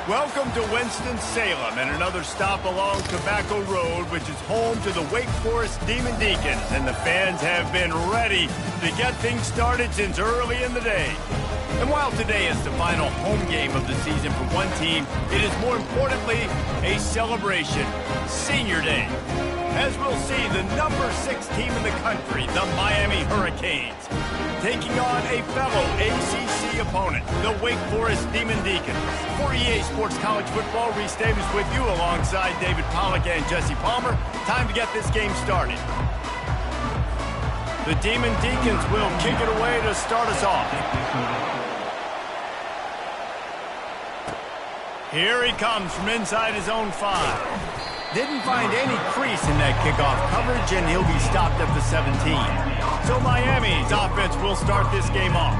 Welcome to Winston-Salem and another stop along Tobacco Road, which is home to the Wake Forest Demon Deacons, and the fans have been ready to get things started since early in the day. And while today is the final home game of the season for one team, it is more importantly a celebration, Senior Day. As we'll see, the number 6 team in the country, the Miami Hurricanes, taking on a fellow ACC opponent, the Wake Forest Demon Deacons. For EA Sports College Football, Reese Davis with you alongside David Pollack and Jesse Palmer. Time to get this game started. The Demon Deacons will kick it away to start us off. Here he comes from inside his own 5. Didn't find any crease in that kickoff coverage, and he'll be stopped at the 17. So Miami's offense will start this game off.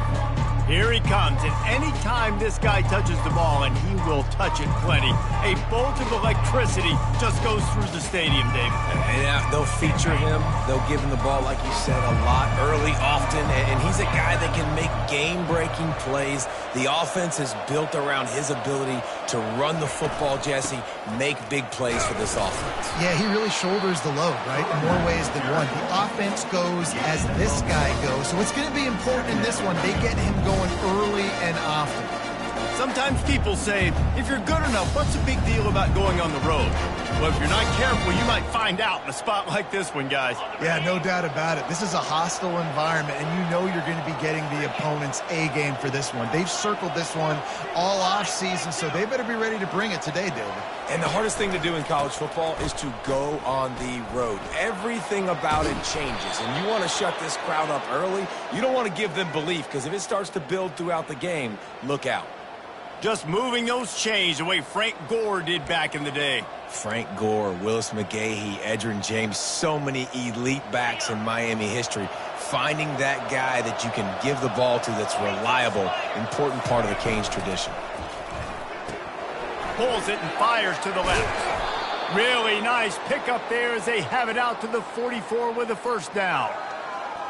Here he comes, and any time this guy touches the ball, and he will touch it plenty, a bolt of electricity just goes through the stadium, Dave. And they'll feature him. They'll give him the ball, like you said, a lot, early, often, and he's a guy that can make game-breaking plays. The offense is built around his ability to run the football, Jesse, make big plays for this offense. Yeah, he really shoulders the load, right, in more ways than one. The offense goes as this guy goes, so it's going to be important in this one. They get him going early and often. Sometimes people say, if you're good enough, what's the big deal about going on the road? Well, if you're not careful, you might find out in a spot like this one, guys. Yeah, no doubt about it. This is a hostile environment, and you know you're going to be getting the opponent's A-game for this one. They've circled this one all off-season, so they better be ready to bring it today, David. And the hardest thing to do in college football is to go on the road. Everything about it changes, and you want to shut this crowd up early. You don't want to give them belief, because if it starts to build throughout the game, look out. Just moving those chains the way Frank Gore did back in the day. Frank Gore, Willis McGahee, Edgerrin James, so many elite backs in Miami history. Finding that guy that you can give the ball to that's reliable, important part of the Canes tradition. Pulls it and fires to the left. Really nice pickup there as they have it out to the 44 with a first down.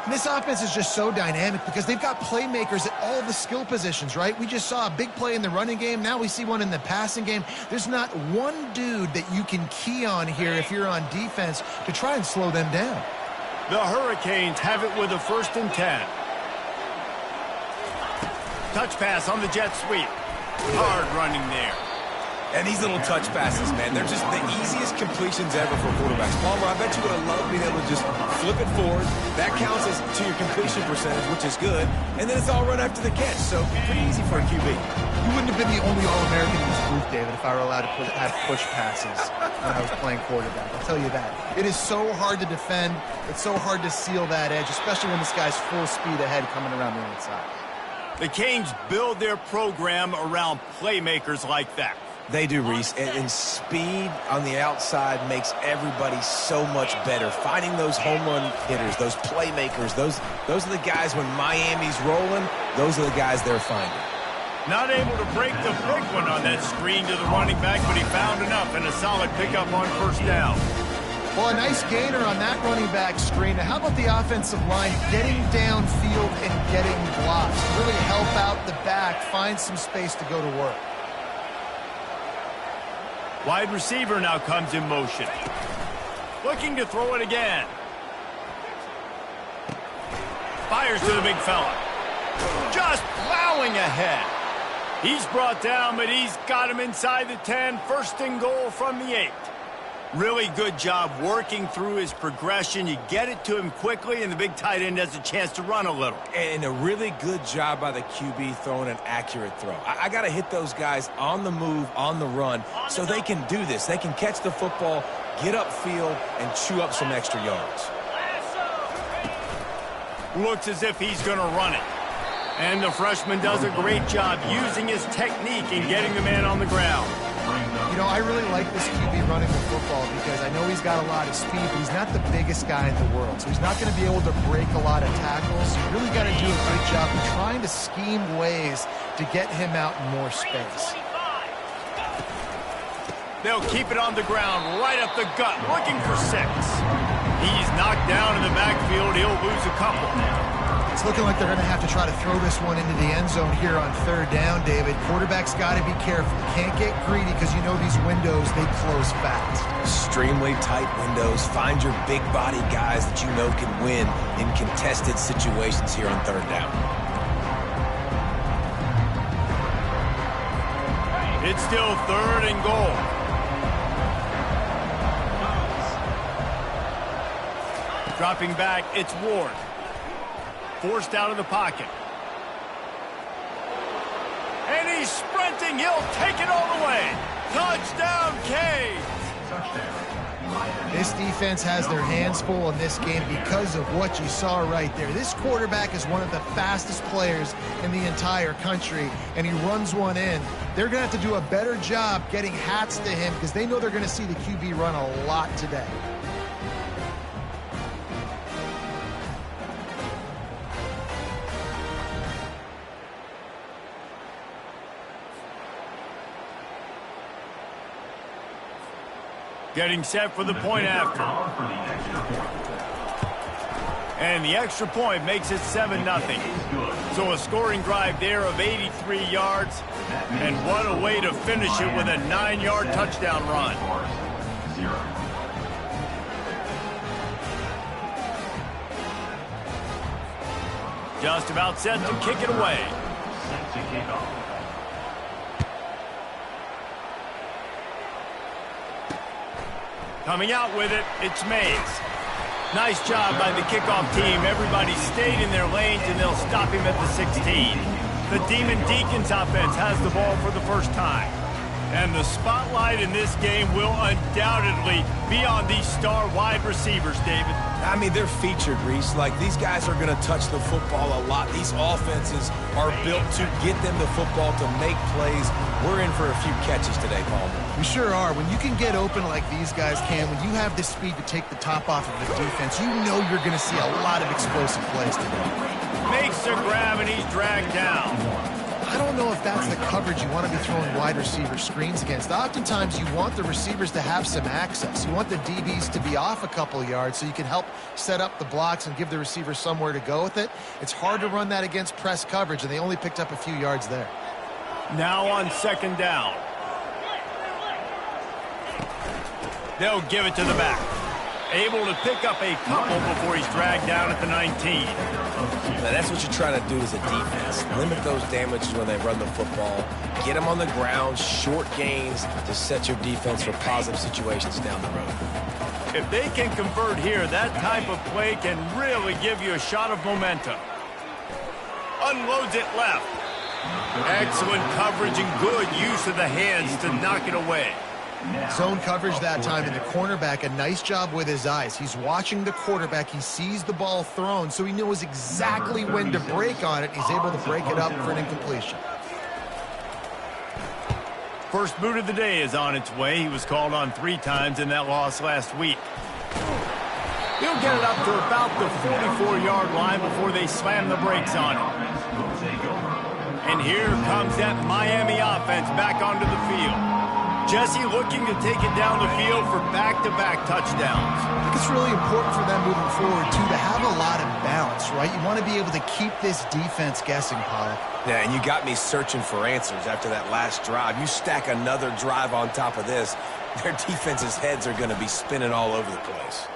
And this offense is just so dynamic because they've got playmakers at all the skill positions, right? We just saw a big play in the running game. Now we see one in the passing game. There's not one dude that you can key on here if you're on defense to try and slow them down. The Hurricanes have it with a 1st and 10. Touch pass on the jet sweep. Hard running there. And these little touch passes, man, they're just the easiest completions ever for quarterbacks. Palmer, I bet you would have loved being able to just flip it forward. That counts as to your completion percentage, which is good. And then it's all run after the catch, so pretty easy for a QB. You wouldn't have been the only All-American in this group, David, if I were allowed to have push passes when I was playing quarterback. I'll tell you that. It is so hard to defend. It's so hard to seal that edge, especially when this guy's full speed ahead coming around the outside. The Canes build their program around playmakers like that. They do, Reese, and speed on the outside makes everybody so much better. Finding those home run hitters, those playmakers, those are the guys when Miami's rolling, those are the guys they're finding. Not able to break the big one on that screen to the running back, but he found enough and a solid pickup on 1st down. Well, a nice gainer on that running back screen. Now, how about the offensive line getting downfield and getting blocks? Really help out the back, find some space to go to work. Wide receiver now comes in motion. Looking to throw it again. Fires to the big fella. Just plowing ahead. He's brought down, but he's got him inside the 10. 1st and goal from the 8. Really good job working through his progression. You get it to him quickly, and the big tight end has a chance to run a little. And a really good job by the QB throwing an accurate throw. I got to hit those guys on the move, on the run, so they can do this. They can catch the football, get upfield, and chew up some extra yards. Looks as if he's going to run it. And the freshman does a great job using his technique and getting the man on the ground. You know, I really like this QB running the football because I know he's got a lot of speed, but he's not the biggest guy in the world. So he's not going to be able to break a lot of tackles. You really got to do a good job of trying to scheme ways to get him out in more space. They'll keep it on the ground, right up the gut, looking for 6. He's knocked down in the backfield. He'll lose a couple. It's looking like they're going to have to try to throw this one into the end zone here on third down, David. Quarterback's got to be careful. Can't get greedy because you know these windows, they close fast. Extremely tight windows. Find your big body guys that you know can win in contested situations here on third down. It's still third and goal. Dropping back, it's Ward. Forced out of the pocket. And he's sprinting. He'll take it all the way. Touchdown, Canes. This defense has their hands full in this game because of what you saw right there. This quarterback is one of the fastest players in the entire country, and he runs one in. They're going to have to do a better job getting hats to him because they know they're going to see the QB run a lot today. Getting set for the point after. And the extra point makes it 7-0. So a scoring drive there of 83 yards. And what a way to finish it with a 9-yard touchdown run. Just about set to kick it away. Coming out with it, it's Mays. Nice job by the kickoff team. Everybody stayed in their lanes, and they'll stop him at the 16. The Demon Deacons offense has the ball for the first time. And the spotlight in this game will undoubtedly be on these star wide receivers, David. I mean, they're featured, Reese. Like, these guys are going to touch the football a lot. These offenses are built to get them the football, to make plays. We're in for a few catches today, Palmer. We sure are. When you can get open like these guys can, when you have the speed to take the top off of the defense, you know you're going to see a lot of explosive plays today. Makes the grab, and he's dragged down. I don't know if that's the coverage you want to be throwing wide receiver screens against. Oftentimes, you want the receivers to have some access. You want the DBs to be off a couple yards so you can help set up the blocks and give the receivers somewhere to go with it. It's hard to run that against press coverage, and they only picked up a few yards there. Now on second down. They'll give it to the back. Able to pick up a couple before he's dragged down at the 19. Now, that's what you're trying to do as a defense. Limit those damages when they run the football. Get them on the ground, short gains to set your defense for positive situations down the road. If they can convert here, that type of play can really give you a shot of momentum. Unloads it left. Excellent coverage and good use of the hands to knock it away. Zone coverage that time, and the cornerback, a nice job with his eyes. He's watching the quarterback. He sees the ball thrown, so he knows exactly when to break on it. He's able to break it up for an incompletion. First boot of the day is on its way. He was called on 3 times in that loss last week. He'll get it up to about the 44-yard line before they slam the brakes on him. And here comes that Miami offense back onto the field. Jesse looking to take it down the field for back-to-back touchdowns. I think it's really important for them moving forward, too, to have a lot of balance, right? You want to be able to keep this defense guessing, Pollock. Yeah, and you got me searching for answers after that last drive. You stack another drive on top of this, their defense's heads are going to be spinning all over the place.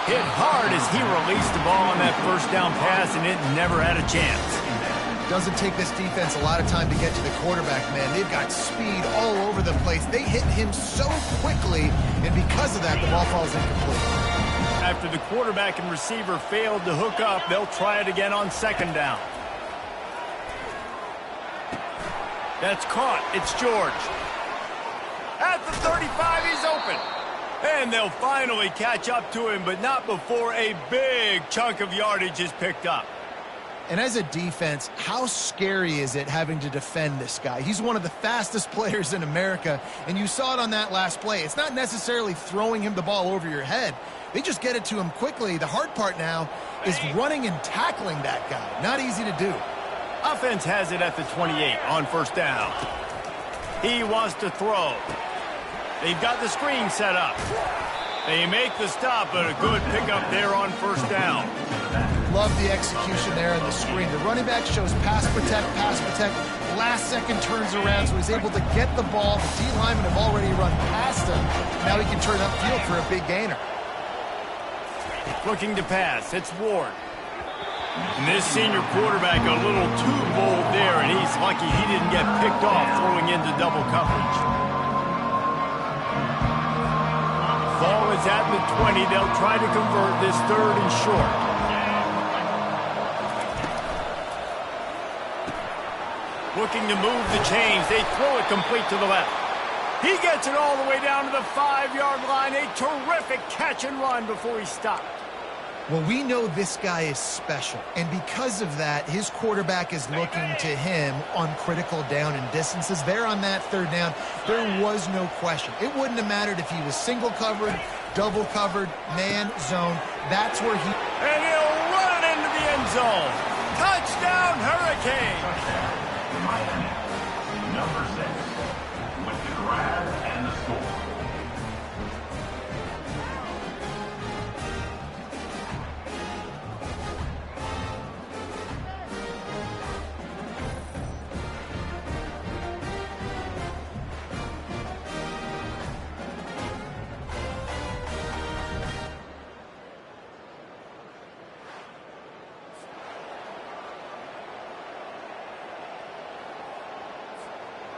Hit hard as he released the ball on that first down pass, and it never had a chance. Doesn't take this defense a lot of time to get to the quarterback, man. They've got speed all over the place. They hit him so quickly, and because of that, the ball falls incomplete. After the quarterback and receiver failed to hook up, they'll try it again on second down. That's caught. It's George. At the 35, he's open. And they'll finally catch up to him, but not before a big chunk of yardage is picked up. And as a defense, how scary is it having to defend this guy? He's one of the fastest players in America, and you saw it on that last play. It's not necessarily throwing him the ball over your head. They just get it to him quickly. The hard part now is running and tackling that guy. Not easy to do. Offense has it at the 28 on first down. He wants to throw. They've got the screen set up. They make the stop, but a good pickup there on first down. Love the execution there in the screen. The running back shows pass protect, pass protect. Last second turns around, so he's able to get the ball. The D linemen have already run past him. Now he can turn upfield for a big gainer. Looking to pass, it's Ward. And this senior quarterback a little too bold there, and he's lucky he didn't get picked off throwing into double coverage. Ball is at the 20. They'll try to convert this third and short. Looking to move the chains. They throw it complete to the left. He gets it all the way down to the 5-yard line. A terrific catch and run before he stopped. Well, we know this guy is special, and because of that, his quarterback is looking to him on critical down and distances. There on that third down, there was no question. It wouldn't have mattered if he was single covered, double covered, man, zone. That's where he... And he'll run it into the end zone. Touchdown, Hurricane! Number 6, with the grab and the score.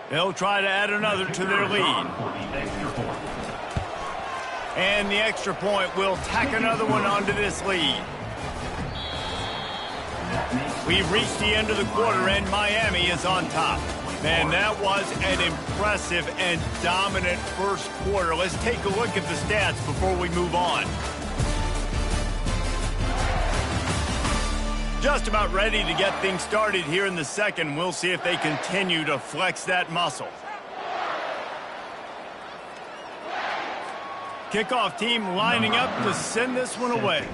They'll try to add another to their lead. And the extra point will tack another one onto this lead. We've reached the end of the quarter, and Miami is on top. Man, that was an impressive and dominant first quarter. Let's take a look at the stats before we move on. Just about ready to get things started here in the second. We'll see if they continue to flex that muscle. Kickoff team lining up to send this one away.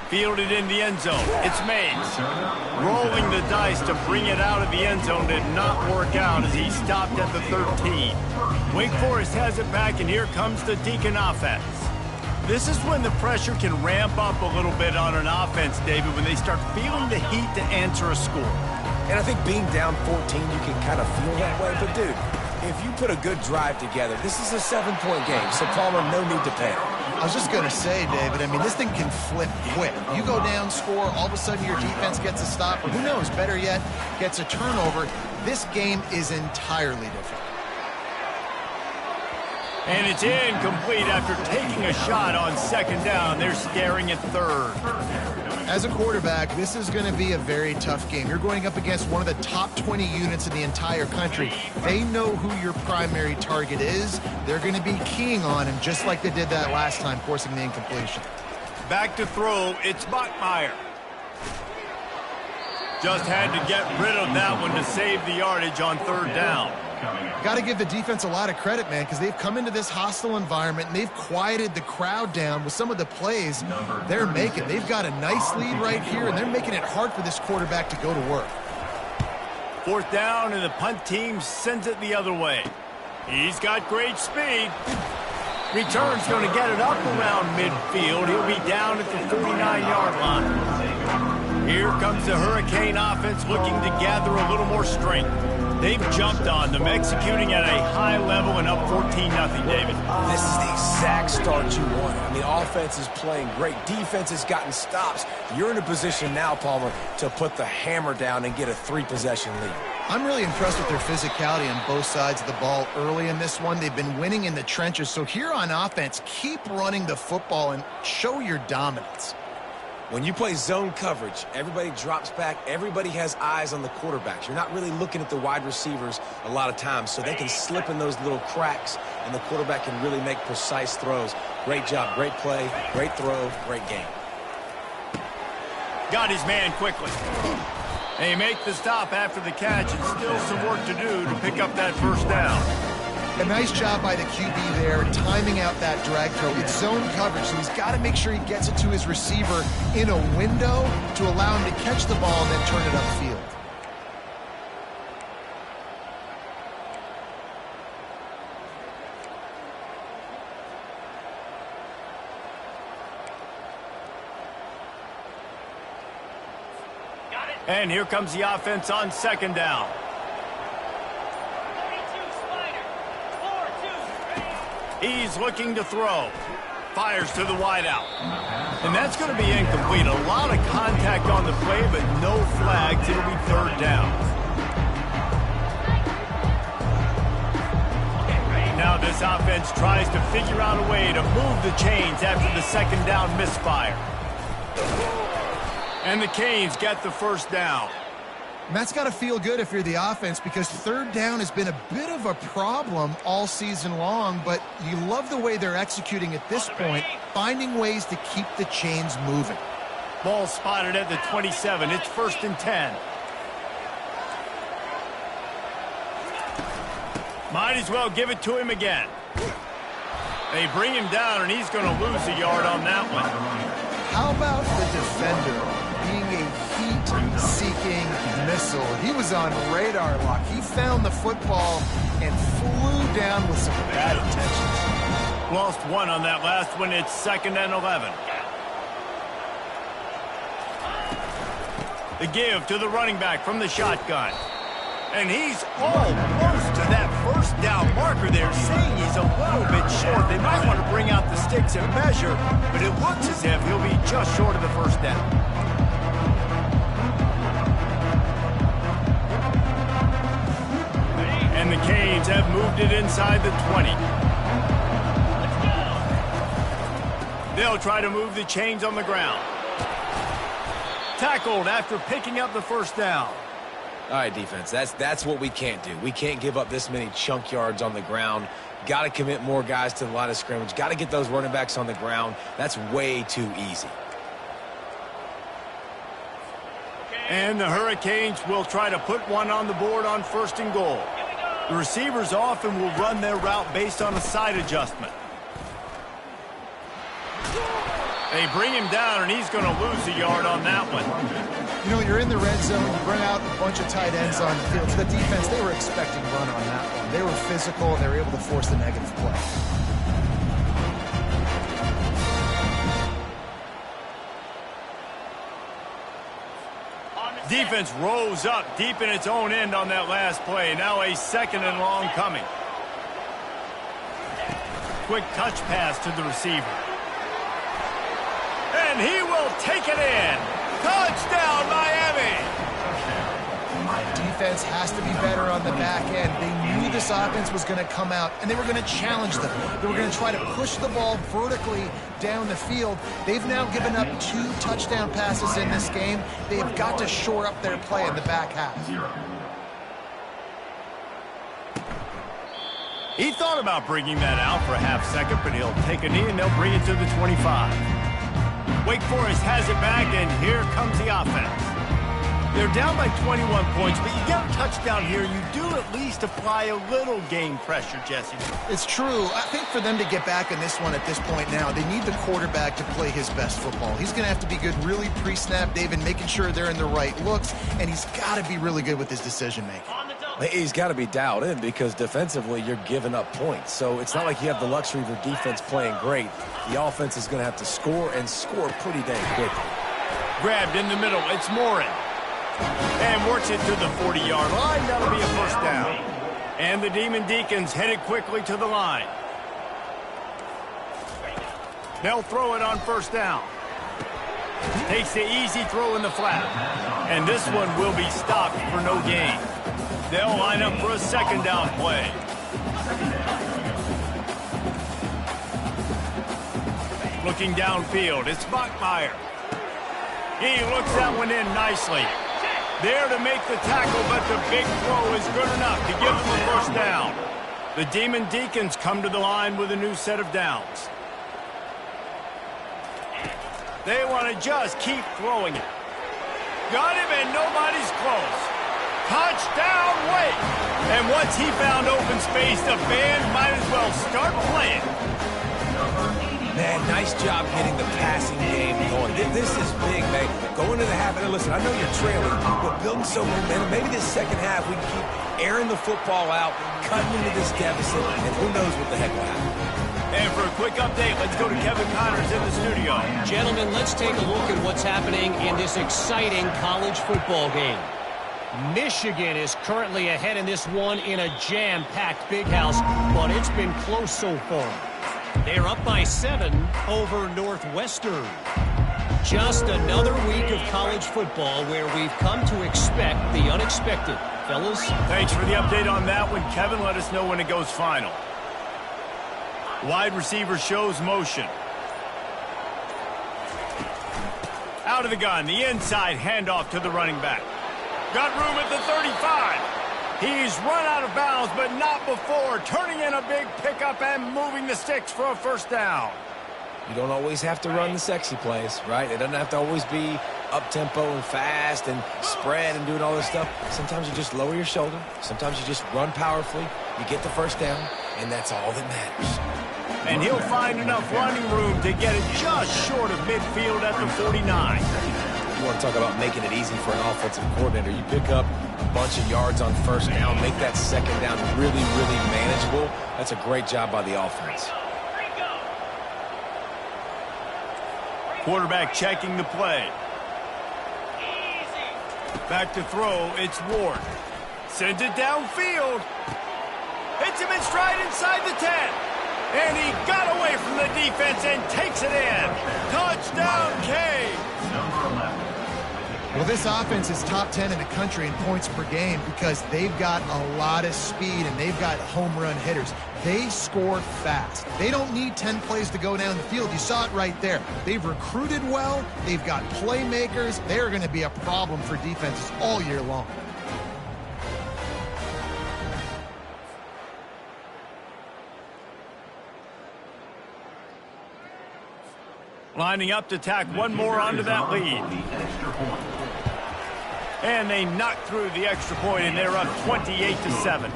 Fielded in the end zone. It's Mays. Rolling the dice to bring it out of the end zone did not work out as he stopped at the 13. Wake Forest has it back, and here comes the Deacon offense. This is when the pressure can ramp up a little bit on an offense, David, when they start feeling the heat to answer a score. And I think being down 14, you can kind of feel that way. But, dude, if you put a good drive together, this is a 7-point game, so Palmer, no need to panic. I was just going to say, David, I mean, this thing can flip quick. You go down, score, all of a sudden your defense gets a stop, or who knows, better yet, gets a turnover. This game is entirely different. And it's incomplete after taking a shot on second down. They're staring at third. As a quarterback, this is going to be a very tough game. You're going up against one of the top 20 units in the entire country. They know who your primary target is. They're going to be keying on him, just like they did that last time, forcing the incompletion. Back to throw, it's Bachmeier. Just had to get rid of that one to save the yardage on third down. Got to give the defense a lot of credit, man, because they've come into this hostile environment, and they've quieted the crowd down with some of the plays they're making. They've got a nice lead right here, and they're making it hard for this quarterback to go to work. Fourth down, and the punt team sends it the other way. He's got great speed. Return's going to get it up around midfield. He'll be down at the 49-yard line. Here comes the Hurricane offense looking to gather a little more strength. They've jumped on them, executing at a high level and up 14-0, David. This is the exact start you want. I mean, offense is playing great. Defense has gotten stops. You're in a position now, Palmer, to put the hammer down and get a 3-possession lead. I'm really impressed with their physicality on both sides of the ball early in this one. They've been winning in the trenches. So here on offense, keep running the football and show your dominance. When you play zone coverage, everybody drops back. Everybody has eyes on the quarterbacks. You're not really looking at the wide receivers a lot of times, so they can slip in those little cracks, and the quarterback can really make precise throws. Great job, great play, great throw, great game. Got his man quickly. They make the stop after the catch, and still some work to do to pick up that first down. A nice job by the QB there, timing out that drag throw. It's zone coverage, so he's got to make sure he gets it to his receiver in a window to allow him to catch the ball and then turn it upfield. And here comes the offense on second down. He's looking to throw. Fires to the wideout. And that's going to be incomplete. A lot of contact on the play, but no flags. It'll be third down. Now this offense tries to figure out a way to move the chains after the second down misfire. And the Canes get the first down. And that's got to feel good if you're the offense, because third down has been a bit of a problem all season long, but you love the way they're executing at this point, finding ways to keep the chains moving. Ball spotted at the 27. It's 1st and 10. Might as well give it to him again. They bring him down, and he's going to lose a yard on that one. How about the defender being a heat-seeking missile? He was on radar lock. He found the football and flew down with some bad intentions. Lost one on that last one. It's 2nd and 11. The give to the running back from the shotgun. And he's almost to that first down marker there, saying he's a little bit short. They might want to bring out the sticks and measure, but it looks as if he'll be just short of the first down. And the Canes have moved it inside the 20. They'll try to move the chains on the ground. Tackled after picking up the first down. All right, defense, that's what we can't do. We can't give up this many chunk yards on the ground. Got to commit more guys to the line of scrimmage. Got to get those running backs on the ground. That's way too easy. And the Hurricanes will try to put one on the board on 1st and goal. The receivers often will run their route based on a side adjustment. They bring him down, and he's going to lose a yard on that one. You know, you're in the red zone, you bring out a bunch of tight ends on the field. So the defense, they were expecting run on that one. They were physical, and they were able to force the negative play. Defense rose up deep in its own end on that last play. Now a 2nd and long coming. Quick touch pass to the receiver. And he will take it in. Touchdown, Miami! Defense has to be better on the back end. They knew this offense was going to come out, and they were going to challenge them. They were going to try to push the ball vertically down the field. They've now given up 2 touchdown passes in this game. They have got to shore up their play in the back half. He thought about bringing that out for a half second, but he'll take a knee, and they'll bring it to the 25. Wake Forest has it back, and here comes the offense. They're down by 21 points, but you get a touchdown here, you do at least apply a little game pressure, Jesse. It's true. I think for them to get back in this one at this point now, they need the quarterback to play his best football. He's going to have to be good really pre-snap, David, making sure they're in the right looks, and he's got to be really good with his decision-making. He's got to be dialed in because defensively you're giving up points. So it's not like you have the luxury of your defense playing great. The offense is going to have to score and score pretty dang quickly. Grabbed in the middle. It's Morin. And works it to the 40-yard line. That'll be a first down. And the Demon Deacons headed quickly to the line. They'll throw it on first down. Takes the easy throw in the flat. And this one will be stopped for no gain. They'll line up for a 2nd down play. Looking downfield, it's Bachmeier. He looks that one in nicely. There to make the tackle, but the big throw is good enough to give them the first down. The Demon Deacons come to the line with a new set of downs. They want to just keep throwing it. Got him, and nobody's close. Touchdown, Wake! And once he found open space, the fans might as well start playing. Man, nice job getting the passing game going. This is big, man. Go into the half, and listen, I know you're trailing, but building some momentum. Maybe this second half we can keep airing the football out, cutting into this deficit, and who knows what the heck will happen. And for a quick update. Let's go to Kevin Connors in the studio. Gentlemen, let's take a look at what's happening in this exciting college football game. Michigan is currently ahead in this one in a jam-packed big house, but it's been close so far. They're up by 7 over Northwestern. Just another week of college football where we've come to expect the unexpected. Fellas? Thanks for the update on that one, Kevin. Let us know when it goes final. Wide receiver shows motion. Out of the gun, the inside handoff to the running back. Got room at the 35. He's run out of bounds, but not before turning in a big pickup and moving the sticks for a first down. You don't always have to run the sexy plays, right? It doesn't have to always be up-tempo and fast and spread and doing all this stuff. Sometimes you just lower your shoulder. Sometimes you just run powerfully. You get the first down, and that's all that matters. And he'll find enough running room to get it just short of midfield at the 49. You want to talk about making it easy for an offensive coordinator. You pick up a bunch of yards on first down, make that second down really, really manageable. That's a great job by the offense. Quarterback checking the play. Back to throw, it's Ward. Sends it downfield. Hits him in stride inside the 10. And he got away from the defense and takes it in. Touchdown, K. Well, this offense is top 10 in the country in points per game because they've got a lot of speed and they've got home run hitters. They score fast. They don't need 10 plays to go down the field. You saw it right there. They've recruited well. They've got playmakers. They're going to be a problem for defenses all year long. Lining up to tack one more onto that lead. And they knock through the extra point, and they're up 28-7.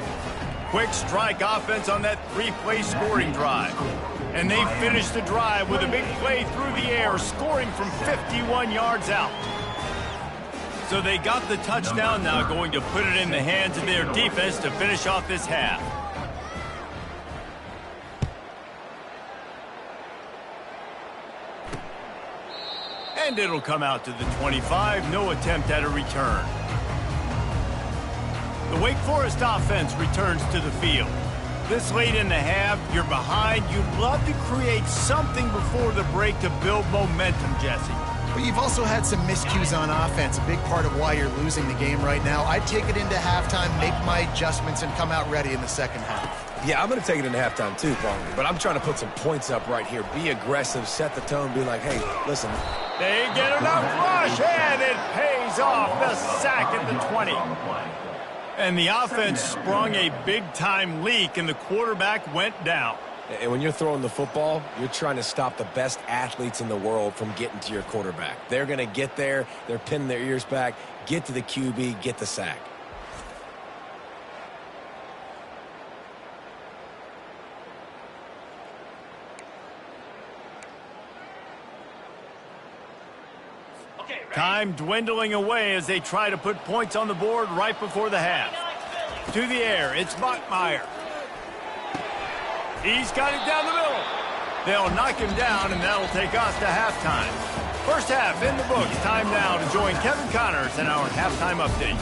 Quick strike offense on that 3-play scoring drive. And they finish the drive with a big play through the air, scoring from 51 yards out. So they got the touchdown, now going to put it in the hands of their defense to finish off this half. And it'll come out to the 25. No attempt at a return. The Wake Forest offense returns to the field. This late in the half, you're behind. You'd love to create something before the break to build momentum, Jesse. But you've also had some miscues on offense, a big part of why you're losing the game right now. I'd take it into halftime, make my adjustments, and come out ready in the second half. Yeah, I'm going to take it into halftime too, Barney. But I'm trying to put some points up right here. Be aggressive, set the tone, be like, hey, listen. They get enough rush, and it pays off. The sack at the 20. And the offense sprung a big-time leak, and the quarterback went down. And when you're throwing the football, you're trying to stop the best athletes in the world from getting to your quarterback. They're going to get there. They're pinning their ears back, get to the QB, get the sack. Time dwindling away as they try to put points on the board right before the half. To the air, it's Bachmeier. He's got it down the middle. They'll knock him down, and that'll take us to halftime. First half in the books. Time now to join Kevin Connors in our halftime update.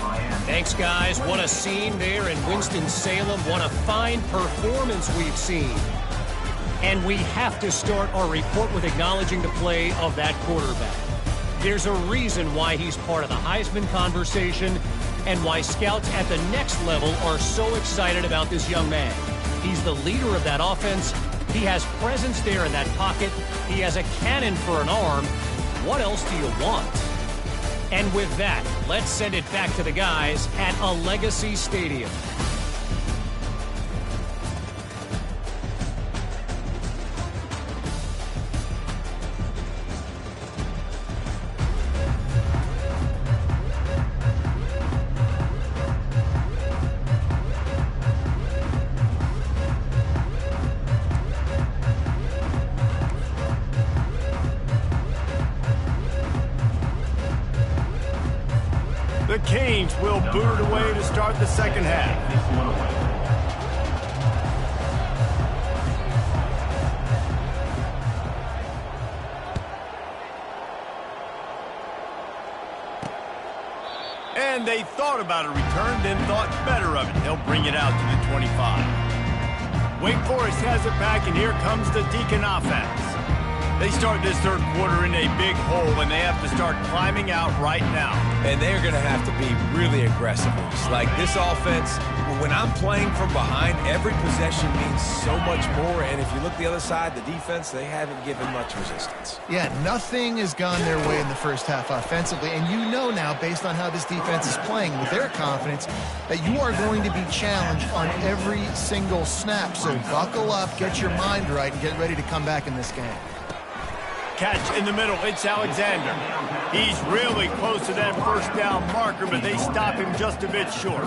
Thanks, guys. What a scene there in Winston-Salem. What a fine performance we've seen. And we have to start our report with acknowledging the play of that quarterback. There's a reason why he's part of the Heisman conversation and why scouts at the next level are so excited about this young man. He's the leader of that offense. He has presence there in that pocket. He has a cannon for an arm. What else do you want? And with that, let's send it back to the guys at a Legacy Stadium. The Canes will boot it away to start the second half. And they thought about a return, then thought better of it. They'll bring it out to the 25. Wake Forest has it back, and here comes the Deacon offense. They start this third quarter in a big hole, and they have to start climbing out right now. And they're going to have to be really aggressive. Like this offense, when I'm playing from behind, every possession means so much more. And if you look the other side, the defense, they haven't given much resistance. Yeah, nothing has gone their way in the first half offensively. And you know now, based on how this defense is playing with their confidence, that you are going to be challenged on every single snap. So buckle up, get your mind right, and get ready to come back in this game. Catch in the middle. It's Alexander. He's really close to that first down marker, but they stop him just a bit short.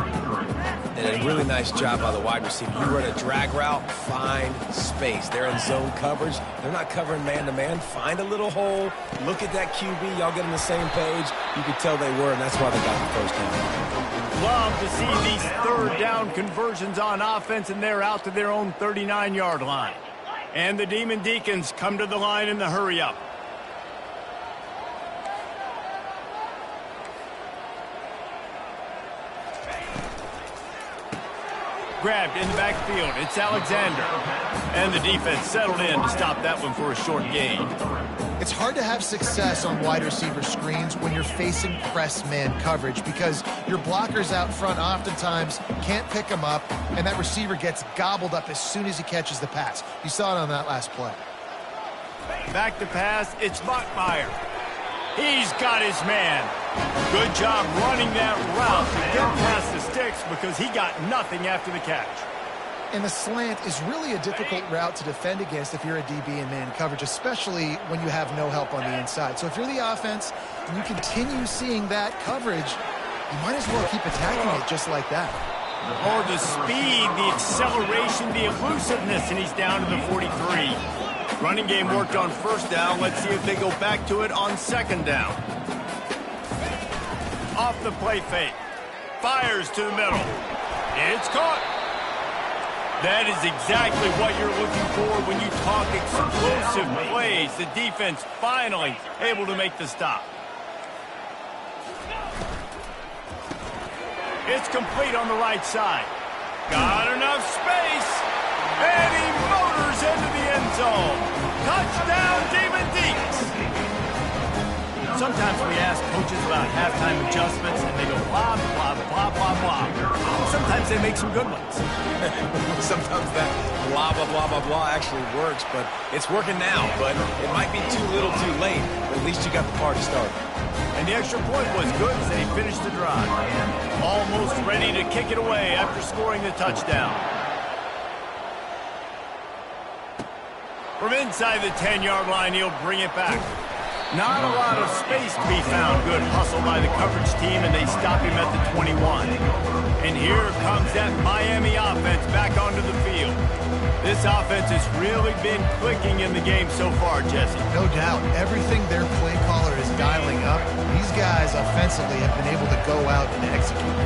And a really nice job by the wide receiver. You run a drag route, find space. They're in zone coverage. They're not covering man-to-man. Find a little hole. Look at that QB. Y'all get on the same page. You could tell they were, and that's why they got the first down. Love to see these third down conversions on offense, and they're out to their own 39-yard line. And the Demon Deacons come to the line in the hurry-up. Grabbed in the backfield. It's Alexander. And the defense settled in to stop that one for a short gain. It's hard to have success on wide receiver screens when you're facing press man coverage because your blockers out front oftentimes can't pick them up, and that receiver gets gobbled up as soon as he catches the pass. You saw it on that last play. Back to pass. It's Mockmeyer. He's got his man. Good job running that route to get past the sticks because he got nothing after the catch. And the slant is really a difficult route to defend against if you're a DB in man coverage, especially when you have no help on the inside. So if you're the offense and you continue seeing that coverage, you might as well keep attacking it just like that. Oh, the speed, the acceleration, the elusiveness, and he's down to the 43. Running game worked on first down. Let's see if they go back to it on second down. Off the play fake. Fires to the middle. It's caught. That is exactly what you're looking for when you talk explosive plays. The defense finally able to make the stop. It's complete on the right side. Got enough space. And he motors into the end zone. Touchdown, Demon Deacons. Sometimes we ask coaches about halftime adjustments, and they go blah, blah, blah, blah, blah. Sometimes they make some good ones. Sometimes that blah, blah, blah, blah, blah actually works, but it's working now. But it might be too little too late, but at least you got the party started. And the extra point was good as they finished the drive. Almost ready to kick it away after scoring the touchdown. From inside the 10-yard line, he'll bring it back. Not a lot of space to be found. Good hustle by the coverage team, and they stop him at the 21. And here comes that Miami offense back onto the field. This offense has really been clicking in the game so far, Jesse. No doubt. Everything their play caller is dialing up, these guys offensively have been able to go out and execute.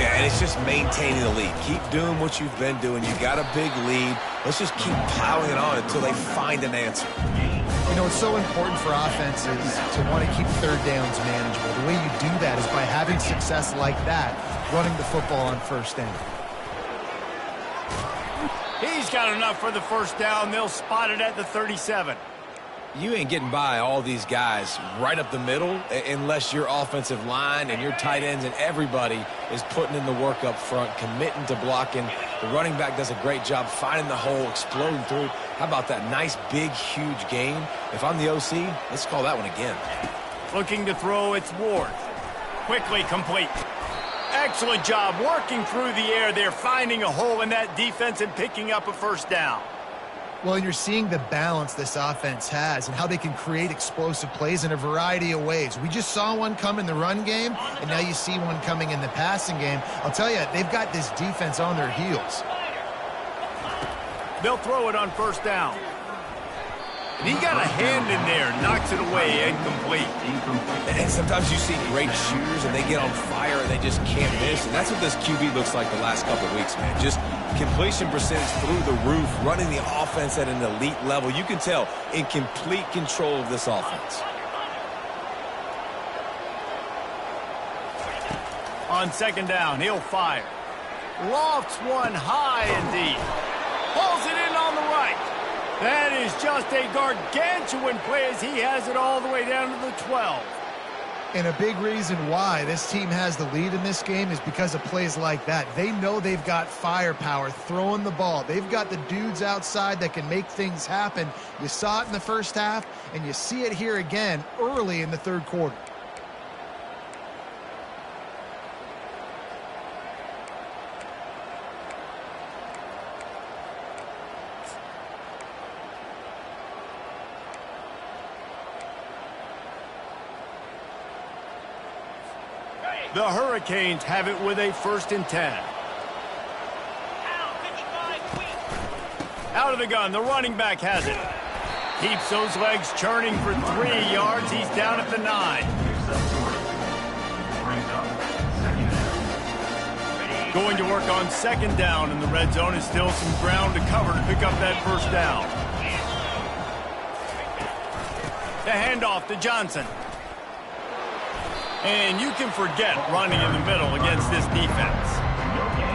Yeah, and it's just maintaining the lead. Keep doing what you've been doing. You got a big lead. Let's just keep plowing it on until they find an answer. You know, it's so important for offenses to want to keep third downs manageable. The way you do that is by having success like that, running the football on first down. He's got enough for the first down. They'll spot it at the 37. You ain't getting by all these guys right up the middle unless your offensive line and your tight ends and everybody is putting in the work up front, committing to blocking. The running back does a great job finding the hole, exploding through. How about that nice, big, huge gain? If I'm the OC, let's call that one again. Looking to throw, it's Ward. Quickly complete. Excellent job working through the air there, finding a hole in that defense and picking up a first down. Well, and you're seeing the balance this offense has and how they can create explosive plays in a variety of ways. We just saw one come in the run game, and now you see one coming in the passing game. I'll tell you, they've got this defense on their heels. They'll throw it on first down. And he got a hand in there, knocks it away, incomplete. And sometimes you see great shooters, and they get on fire, and they just can't miss. And that's what this QB looks like the last couple of weeks, man. Just completion percentage through the roof, running the offense at an elite level. You can tell in complete control of this offense. on second down. He'll fire. Lofts one high and deep. Pulls it in on the right. That is just a gargantuan play as he has it all the way down to the 12. And a big reason why this team has the lead in this game is because of plays like that. They know they've got firepower throwing the ball. They've got the dudes outside that can make things happen. You saw it in the first half, and you see it here again early in the third quarter. The Hurricanes have it with a 1st and 10. Out of the gun, the running back has it. Keeps those legs churning for 3 yards. He's down at the 9. Going to work on second down in the red zone. Is still some ground to cover to pick up that 1st down. The handoff to Johnson. And you can forget running in the middle against this defense.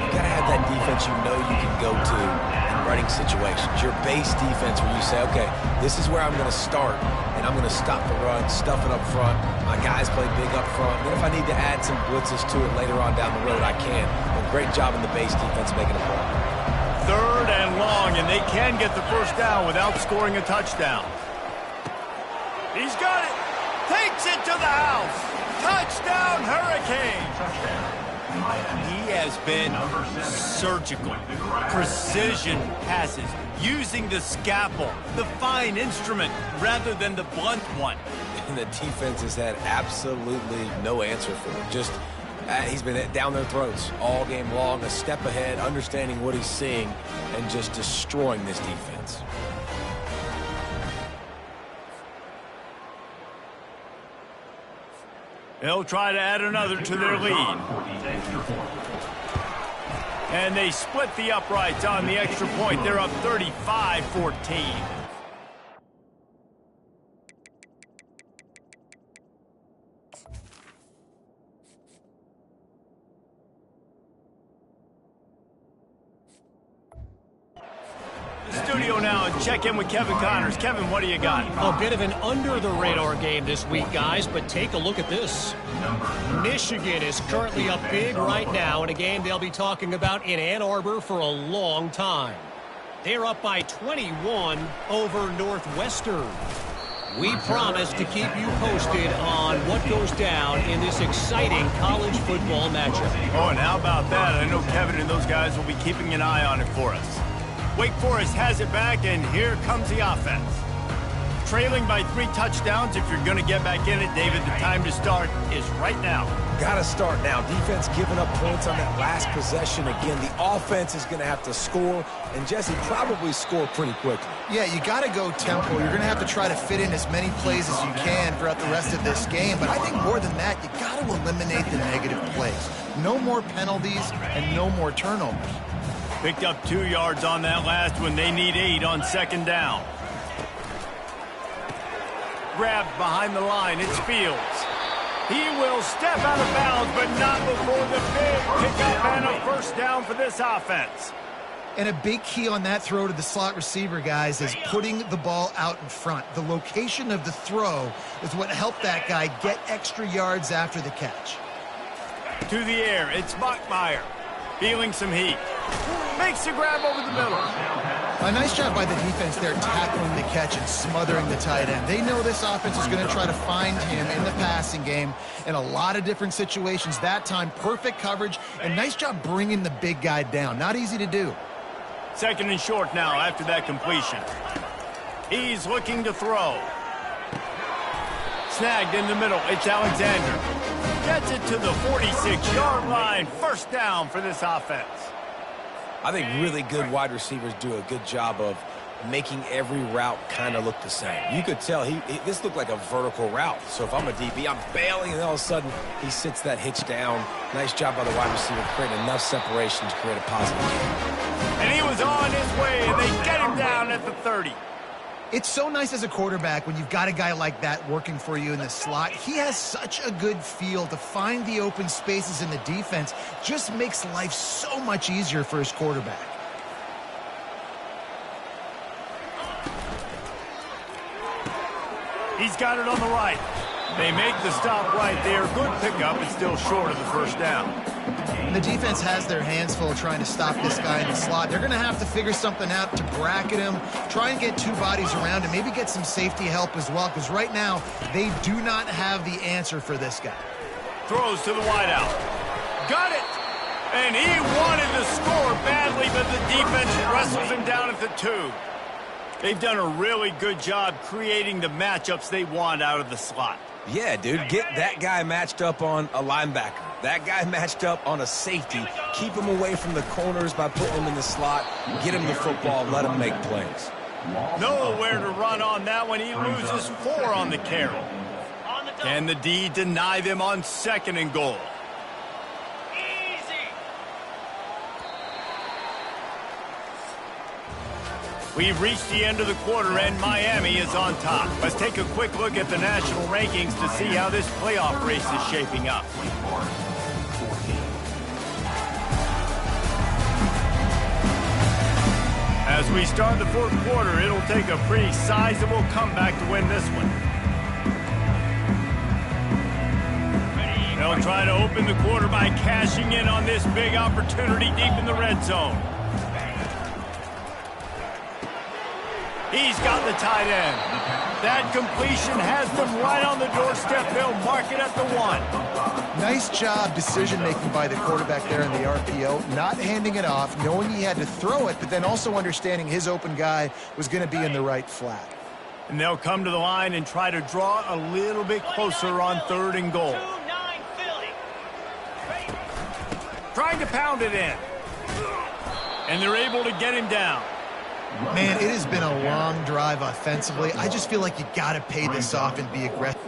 You got to have that defense you know you can go to in running situations. Your base defense where you say, okay, this is where I'm going to start, and I'm going to stop the run, stuff it up front. My guys play big up front. Then if I need to add some blitzes to it later on down the road, I can. But great job in the base defense making a play. 3rd and long, and they can get the 1st down without scoring a touchdown. He's got it. Takes it to the house. Touchdown, Hurricane! He has been surgical, precision passes, using the scalpel, the fine instrument, rather than the blunt one. And the defense has had absolutely no answer for it. Just, he's been down their throats all game long, a step ahead, understanding what he's seeing, and just destroying this defense. They'll try to add another to their lead. And they split the uprights on the extra point. They're up 35-14. Studio now and check in with Kevin Connors. Kevin, what do you got? A bit of an under-the-radar game this week, guys, but take a look at this. Michigan is currently up big right now in a game they'll be talking about in Ann Arbor for a long time. They're up by 21 over Northwestern. We promise to keep you posted on what goes down in this exciting college football matchup. Oh, and how about that? I know Kevin and those guys will be keeping an eye on it for us. Wake Forest has it back, and here comes the offense. Trailing by 3 touchdowns. If you're going to get back in it, David, the time to start is right now. Got to start now. Defense giving up points on that last possession. Again, the offense is going to have to score, and Jesse probably score pretty quickly. Yeah, you got to go tempo. You're going to have to try to fit in as many plays as you can throughout the rest of this game. But I think more than that, you got to eliminate the negative plays. No more penalties and no more turnovers. Picked up 2 yards on that last one. They need 8 on second down. Grabbed behind the line. It's Fields. He will step out of bounds, but not before the big pickup and a 1st down for this offense. And a big key on that throw to the slot receiver, guys, is putting the ball out in front. The location of the throw is what helped that guy get extra yards after the catch. To the air, it's Bachmeier. Feeling some heat. Makes a grab over the middle. A nice job by the defense there tackling the catch and smothering the tight end. They know this offense is going to try to find him in the passing game in a lot of different situations. That time, perfect coverage, and nice job bringing the big guy down. Not easy to do. 2nd and short now after that completion. He's looking to throw. Snagged in the middle. It's Alexander. Gets it to the 46-yard line. 1st down for this offense. I think really good wide receivers do a good job of making every route kind of look the same. You could tell this looked like a vertical route. So if I'm a DB, I'm bailing, and all of a sudden he sits that hitch down. Nice job by the wide receiver, creating enough separation to create a positive game. And he was on his way, and they get him down at the 30. It's so nice as a quarterback when you've got a guy like that working for you in the slot. He has such a good feel to find the open spaces in the defense. Just makes life so much easier for his quarterback. He's got it on the right. They make the stop right there. Good pickup, but still short of the first down. And the defense has their hands full trying to stop this guy in the slot. They're going to have to figure something out to bracket him, try and get two bodies around him, maybe get some safety help as well, because right now they do not have the answer for this guy. Throws to the wideout. Got it! And he wanted to score badly, but the defense wrestles him down at the 2. They've done a really good job creating the matchups they want out of the slot. Yeah, dude, get that guy matched up on a linebacker. That guy matched up on a safety. Keep him away from the corners by putting him in the slot. Get him the football, let him make plays. Nowhere to run on that one. He loses 4 on the carry. Can the D deny them on 2nd and goal? We've reached the end of the quarter, and Miami is on top. Let's take a quick look at the national rankings to see how this playoff race is shaping up. As we start the 4th quarter, it'll take a pretty sizable comeback to win this one. They'll try to open the quarter by cashing in on this big opportunity deep in the red zone. He's got the tight end. That completion has them right on the doorstep. They'll mark it at the 1. Nice job decision-making by the quarterback there in the RPO, not handing it off, knowing he had to throw it, but then also understanding his open guy was going to be in the right flat. And they'll come to the line and try to draw a little bit closer on 3rd and goal. Trying to pound it in. And they're able to get him down. Man, it has been a long drive offensively. I just feel like you got to pay this off and be aggressive.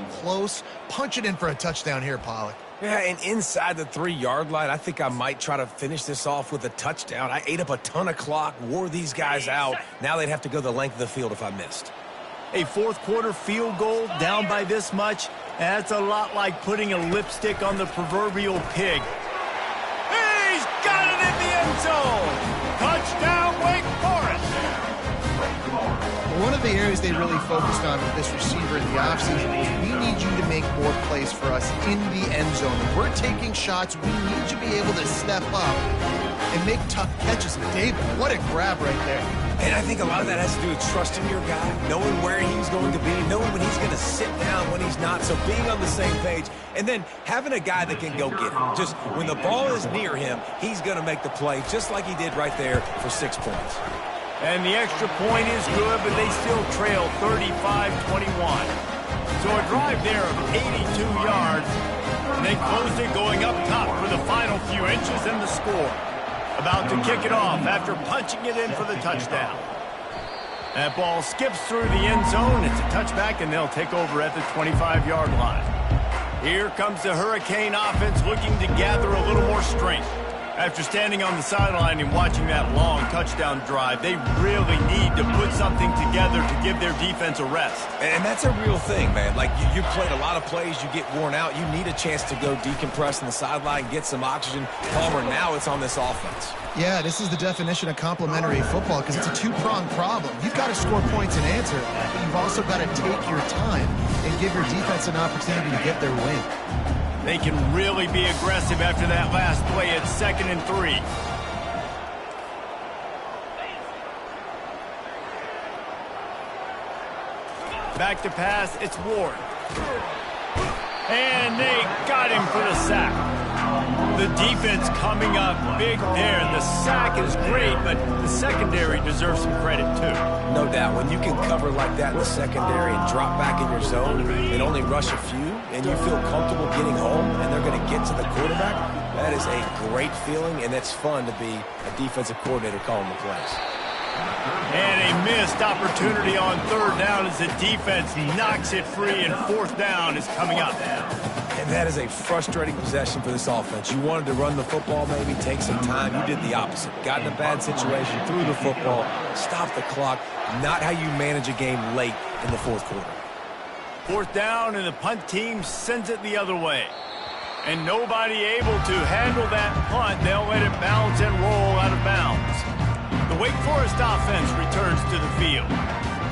Close. Punch it in for a touchdown here, Pollock. Yeah, and inside the 3-yard line, I think I might try to finish this off with a touchdown. I ate up a ton of clock, wore these guys out. Now they'd have to go the length of the field if I missed. A 4th quarter field goal down by this much, that's a lot like putting a lipstick on the proverbial pig. He's got it in the end zone! Touchdown, Wake Forest! One of the areas they really focused on with this receiver in the offseason was we need you to make more plays for us in the end zone. If we're taking shots, we need to be able to step up and make tough catches. David, what a grab right there. And I think a lot of that has to do with trusting your guy, knowing where he's going to be, knowing when he's going to sit down, when he's not, so being on the same page, and then having a guy that can go get him. Just when the ball is near him, he's going to make the play, just like he did right there for 6 points. And the extra point is good, but they still trail 35-21. So a drive there of 82 yards, and they closed it going up top for the final few inches in the score. About to kick it off after punching it in for the touchdown. That ball skips through the end zone. It's a touchback, and they'll take over at the 25-yard line. Here comes the Hurricane offense looking to gather a little more strength. After standing on the sideline and watching that long touchdown drive, they really need to put something together to give their defense a rest. And that's a real thing, man. Like, you played a lot of plays, you get worn out, you need a chance to go decompress on the sideline, get some oxygen. Palmer, now it's on this offense. Yeah, this is the definition of complementary football because it's a two-pronged problem. You've got to score points and answer, but you've also got to take your time and give your defense an opportunity to get their win. They can really be aggressive after that last play at 2nd and 3. Back to pass, it's Ward. And they got him for the sack. The defense coming up big there. The sack is great, but the secondary deserves some credit too. No doubt. When you can cover like that in the secondary and drop back in your zone and only rush a few, and you feel comfortable getting home and they're going to get to the quarterback, that is a great feeling, and it's fun to be a defensive coordinator calling the plays. And a missed opportunity on third down as the defense knocks it free, and fourth down is coming up. And that is a frustrating possession for this offense. You wanted to run the football, maybe take some time. You did the opposite. Got in a bad situation, threw the football, stopped the clock. Not how you manage a game late in the fourth quarter. Fourth down, and the punt team sends it the other way. And nobody able to handle that punt. They'll let it bounce and roll out of bounds. The Wake Forest offense returns to the field.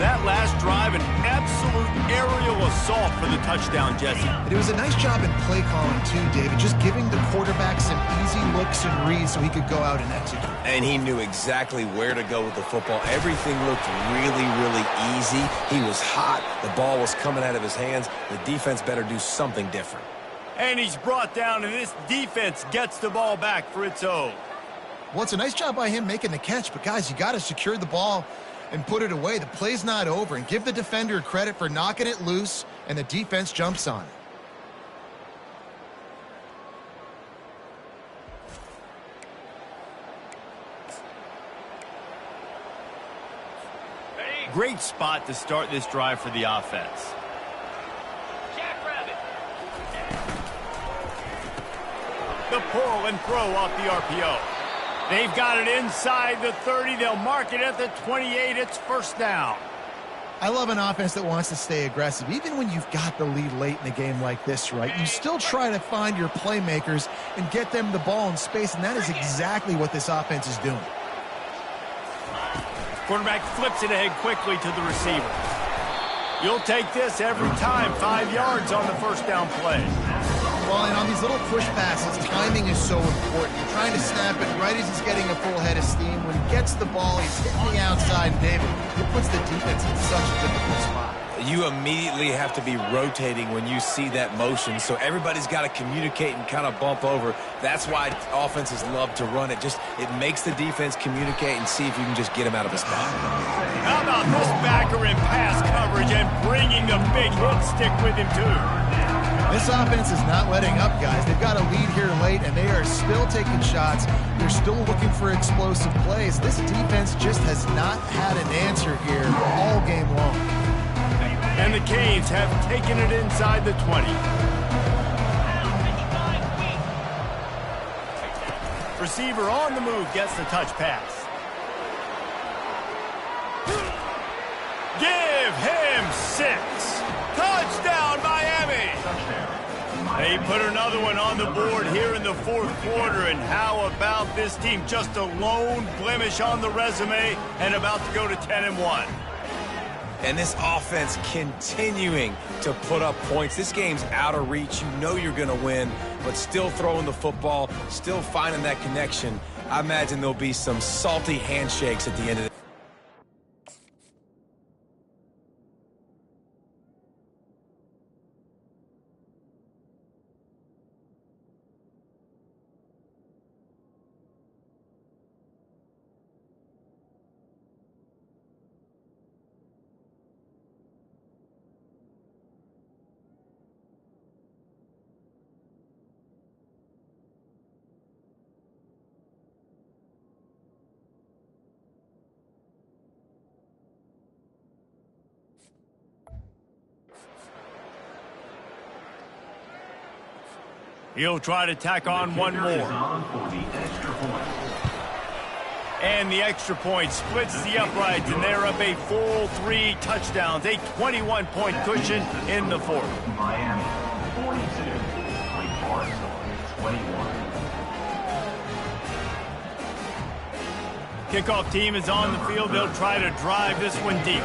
That last drive, an absolute aerial assault for the touchdown, Jesse. It was a nice job in play calling too, David, just giving the quarterback some easy looks and reads so he could go out and execute. And he knew exactly where to go with the football. Everything looked really, really easy. He was hot. The ball was coming out of his hands. The defense better do something different. And he's brought down, and this defense gets the ball back for its own. Well, it's a nice job by him making the catch, but guys, you got to secure the ball and put it away. The play's not over, and give the defender credit for knocking it loose, and the defense jumps on it. Great spot to start this drive for the offense. The pull and throw off the RPO. They've got it inside the 30. They'll mark it at the 28. It's first down. I love an offense that wants to stay aggressive. Even when you've got the lead late in a game like this, right, you still try to find your playmakers and get them the ball in space, and that is exactly what this offense is doing. Quarterback flips it ahead quickly to the receiver. You'll take this every time. 5 yards on the first down play. Well, and on these little push passes, timing is so important. You're trying to snap it right as he's getting a full head of steam. When he gets the ball, he's hitting the outside. David, it puts the defense in such a difficult spot. You immediately have to be rotating when you see that motion, so everybody's got to communicate and kind of bump over. That's why offenses love to run it. It makes the defense communicate and see if you can just get him out of a spot. How about this backer in pass coverage and bringing the big hit stick with him, too? This offense is not letting up, guys. They've got a lead here late, and they are still taking shots. They're still looking for explosive plays. This defense just has not had an answer here all game long. And the Canes have taken it inside the 20. Receiver on the move gets the touch pass. Give him 6. Touchdown, Miami! They put another one on the board here in the fourth quarter, and how about this team? Just a lone blemish on the resume and about to go to 10-1. And this offense continuing to put up points. This game's out of reach. You know you're going to win, but still throwing the football, still finding that connection. I imagine there'll be some salty handshakes at the end of the He'll try to tack on one more. And the extra point splits the uprights, and they're up a full 3 touchdowns, a 21-point cushion in the fourth. Miami, 42. Wake Forest, 21. Kickoff team is on the field. They'll try to drive this one deep.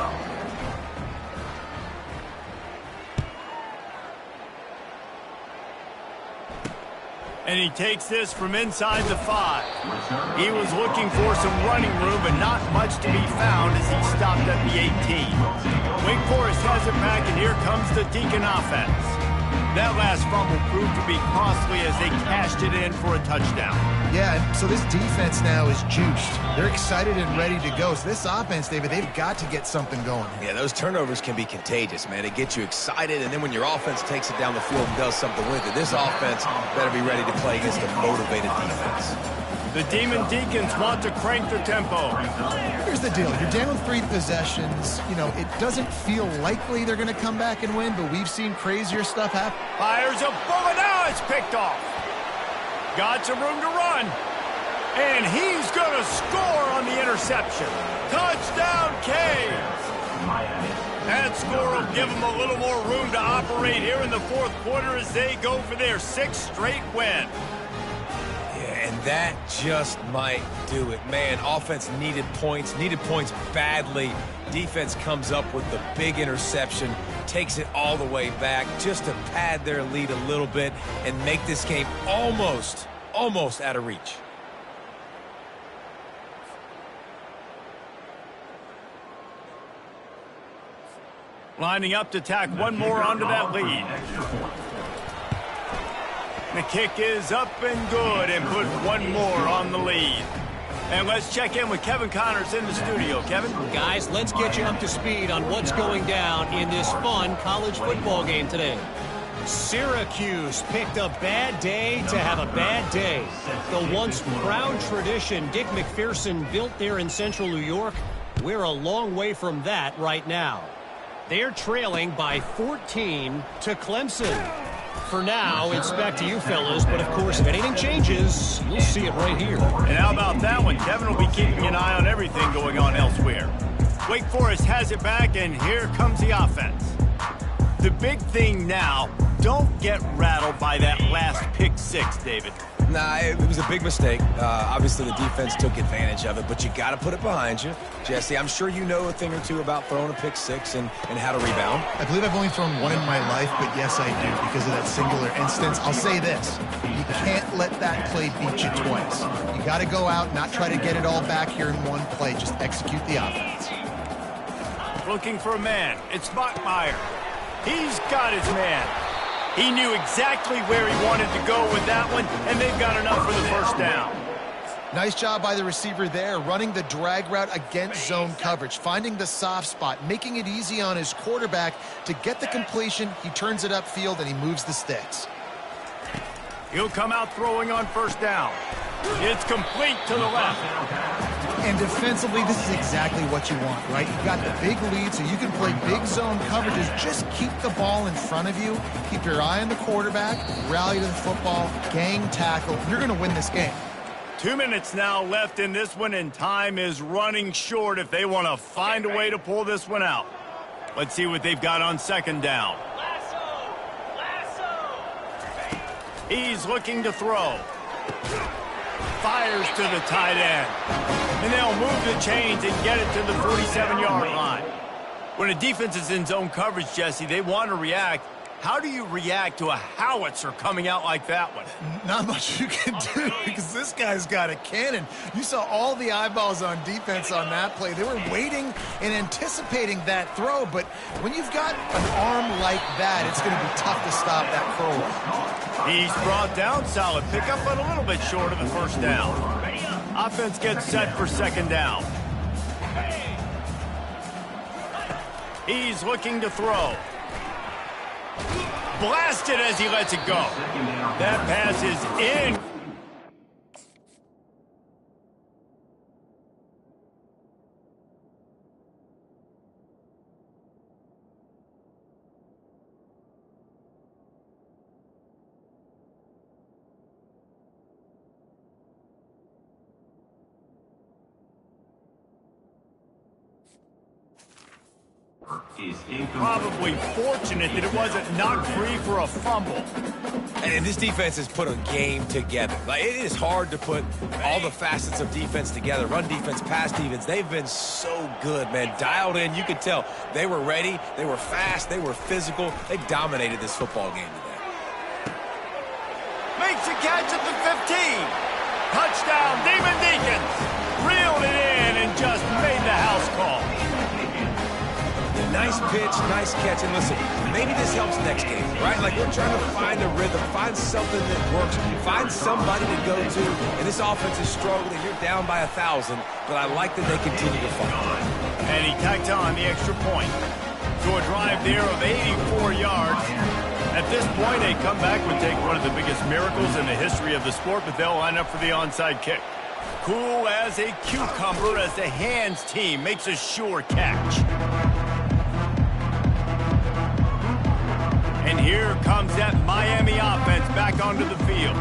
And he takes this from inside the 5. He was looking for some running room, but not much to be found as he stopped at the 18. Wake Forest has it back, and here comes the Deacon offense. That last fumble proved to be costly as they cashed it in for a touchdown. Yeah, so this defense now is juiced. They're excited and ready to go. So this offense, David, they've got to get something going. Yeah, those turnovers can be contagious, man. It gets you excited, and then when your offense takes it down the field and does something with it, this offense better be ready to play against a motivated defense. The Demon Deacons want to crank the tempo. Here's the deal. You're down 3 possessions. You know, it doesn't feel likely they're going to come back and win, but we've seen crazier stuff happen. Fires a bullet. Now it's picked off. Got some room to run. And he's going to score on the interception. Touchdown, Canes. That score will give them a little more room to operate here in the fourth quarter as they go for their 6th straight win. And that just might do it. Man, offense needed points badly. Defense comes up with the big interception, takes it all the way back just to pad their lead a little bit and make this game almost out of reach. Lining up to tack one more onto that lead. The kick is up and good and put one more on the lead. And let's check in with Kevin Connors in the studio. Kevin? Guys, let's get you up to speed on what's going down in this fun college football game today. Syracuse picked a bad day to have a bad day. The once proud tradition Dick McPherson built there in central New York, we're a long way from that right now. They're trailing by 14 to Clemson. For now, it's back to you fellas, but of course, if anything changes, you'll see it right here. And how about that one? Kevin will be keeping an eye on everything going on elsewhere. Wake Forest has it back, and here comes the offense. The big thing now, don't get rattled by that last pick 6, David. Nah, it was a big mistake. Obviously, the defense took advantage of it, but you got to put it behind you. Jesse, I'm sure you know a thing or two about throwing a pick 6 and how to rebound. I believe I've only thrown one in my life, but yes, I do, because of that singular instance. I'll say this. You can't let that play beat you twice. You got to go out, not try to get it all back here in one play. Just execute the offense. Looking for a man. It's Bachmeier. He's got his man. He knew exactly where he wanted to go with that one, and they've got enough for the first down. Nice job by the receiver there, running the drag route against zone coverage, finding the soft spot, making it easy on his quarterback to get the completion. He turns it upfield, and he moves the sticks. He'll come out throwing on first down. It's complete to the left. And defensively, this is exactly what you want, right? You've got the big lead, so you can play big zone coverages. Just keep the ball in front of you. Keep your eye on the quarterback. Rally to the football. Gang tackle. You're going to win this game. 2 minutes now left in this one, and time is running short if they want to find a way to pull this one out. Let's see what they've got on second down. He's looking to throw. Fires to the tight end. And they'll move the chains and get it to the 47-yard line. When a defense is in zone coverage, Jesse, they want to react. How do you react to a howitzer coming out like that one? Not much you can do because this guy's got a cannon. You saw all the eyeballs on defense on that play. They were waiting and anticipating that throw, but when you've got an arm like that, it's going to be tough to stop that curl. He's brought down. Solid pickup, but a little bit short of the first down. Offense gets set for second down. He's looking to throw. Blasted as he lets it go. That pass is in. Probably fortunate that it wasn't knocked free for a fumble. And this defense has put a game together. Like, it is hard to put all the facets of defense together. Run defense, pass defense. They've been so good, man. Dialed in. You could tell they were ready. They were fast. They were physical. They dominated this football game today. Makes a catch at the 15. Touchdown, Demon Deacons. Reeled it in and just made the house call. Nice pitch, nice catch. And listen, maybe this helps next game, right? Like we're trying to find a rhythm, find something that works, find somebody to go to. And this offense is struggling. You're down by 1,000, but I like that they continue to fight. And he tacked on the extra point. To a drive there of 84 yards. At this point, a comeback would take one of the biggest miracles in the history of the sport, but they'll line up for the onside kick. Cool as a cucumber as the hands team makes a sure catch. And here comes that Miami offense back onto the field.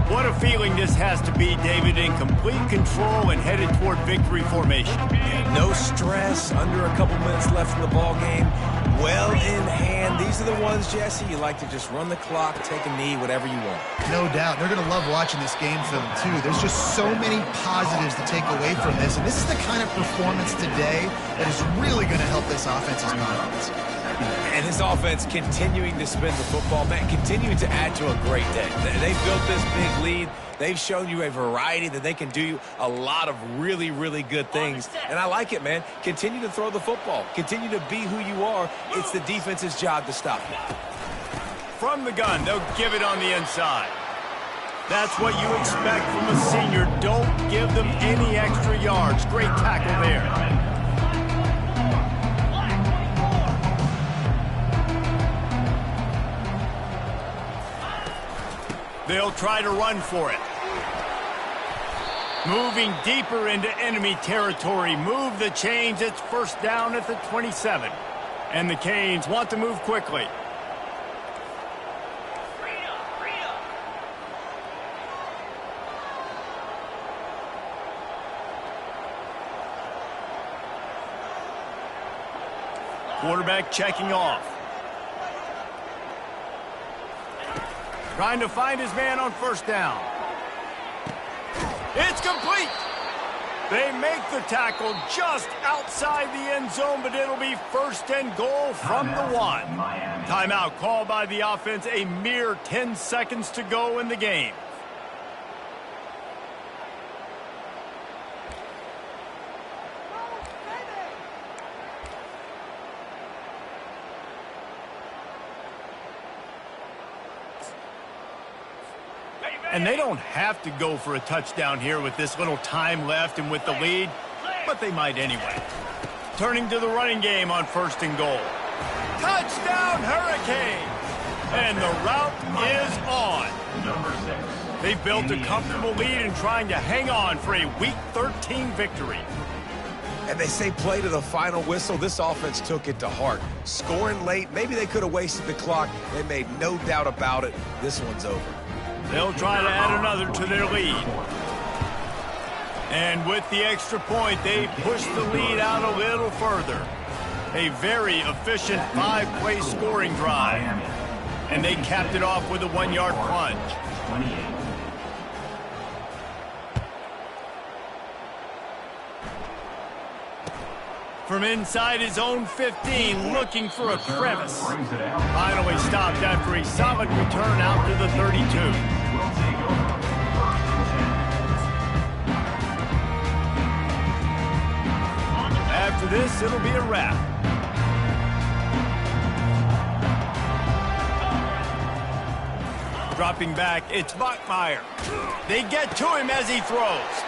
What a feeling this has to be, David, in complete control and headed toward victory formation. Yeah, no stress, under a couple minutes left in the ball game. Well in hand. These are the ones, Jesse, you like to just run the clock, take a knee, whatever you want. No doubt. They're going to love watching this game film, too. There's just so many positives to take away from this, and this is the kind of performance today that is really going to help this offense's confidence. And this offense continuing to spin the football, man, continuing to add to a great day. They've built this big lead. They've shown you a variety that they can do a lot of really, really good things. And I like it, man. Continue to throw the football. Continue to be who you are. It's the defense's job to stop you. From the gun, they'll give it on the inside. That's what you expect from a senior. Don't give them any extra yards. Great tackle there. They'll try to run for it. Moving deeper into enemy territory. Move the chains. It's first down at the 27. And the Canes want to move quickly. Quarterback checking off. Trying to find his man on first down. It's complete. They make the tackle just outside the end zone, but it'll be first and goal from the 1. Timeout called by the offense, a mere 10 seconds to go in the game. And they don't have to go for a touchdown here with this little time left and with the lead, but they might anyway. Turning to the running game on first and goal. Touchdown, Hurricane! And the route is on. They've built a comfortable lead and trying to hang on for a Week 13 victory. And they say play to the final whistle. This offense took it to heart. Scoring late, maybe they could have wasted the clock. They made no doubt about it. This one's over. They'll try to add another to their lead. And with the extra point, they push the lead out a little further. A very efficient 5-play scoring drive. And they capped it off with a 1-yard plunge. From inside his own 15, looking for a crevice. Finally stopped after a solid return out to the 32. After this, it'll be a wrap. Dropping back, it's Bachmeier. They get to him as he throws.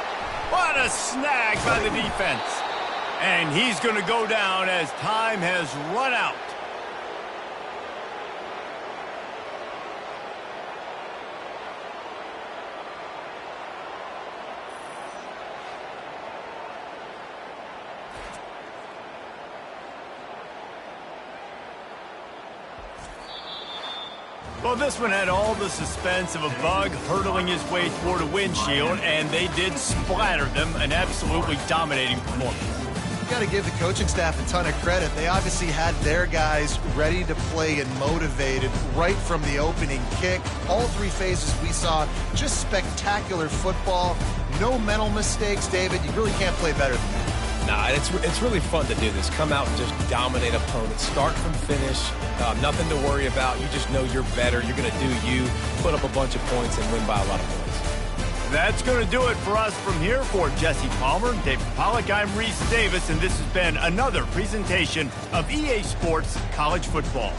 What a snag by the defense. And he's going to go down as time has run out. Well, this one had all the suspense of a bug hurtling his way toward a windshield, and they did splatter them. An absolutely dominating performance. Got to give the coaching staff a ton of credit. They obviously had their guys ready to play and motivated right from the opening kick. All 3 phases we saw, just spectacular football. No mental mistakes, David. You really can't play better than that. Nah, it's really fun to do this. Come out and just dominate opponents. Start from finish. Nothing to worry about. You just know you're better. You're going to do you, put up a bunch of points, and win by a lot of points. That's going to do it for us from here. For Jesse Palmer, David Pollack, I'm Reese Davis, and this has been another presentation of EA Sports College Football.